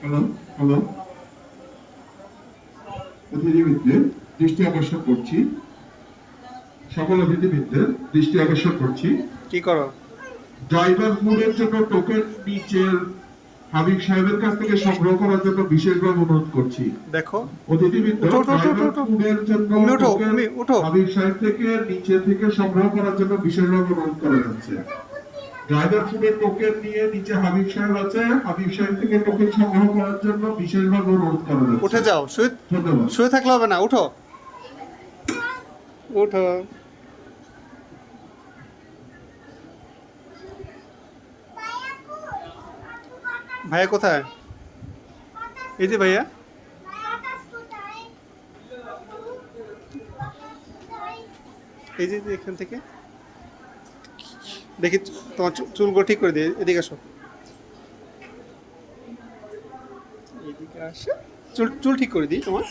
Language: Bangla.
Hello, hello. অতিথিবৃন্দের দৃষ্টি আকর্ষণ করছি, সকল অতিথিবৃন্দের দৃষ্টি আকর্ষণ করছি। কি করো? ড্রাইভার ফুডের জন্য টোকেন নিচের হাবিব সাহেবের কাছ থেকে সংগ্রহ করার জন্য বিশেষভাবে অনুরোধ করছি। দেখো। অতিথিবৃন্দ, উঠো উঠো উঠো উঠো ড্রাইভার উঠো। ফুডের জন্য উম্মি উঠো, টোকেন উম্মি উঠো। হাবিব সাহেব থেকে নিচে থেকে সংগ্রহ করার জন্য বিশেষভাবে অনুরোধ করা যাচ্ছে। ড্রাইভার ফুডের টোকেন নিয়ে নিচে হাবিব সাহেব আছে, হাবিব সাহেব থেকে টোকেন সংগ্রহ করার জন্য বিশেষভাবে অনুরোধ করা যাচ্ছে। উঠে যাও, শুয়ে ধন্যবাদ। শুয়ে থাকলে হবে না, উঠো। উঠো। ভাইয়া কোথায়? এই যে ভাইয়া। এই যে এখান থেকে দেখি তোমার চুলগুলো ঠিক করে দিই, এদিকে আসো। এদিকে আসো, চুল চুল ঠিক করে দিই তোমার।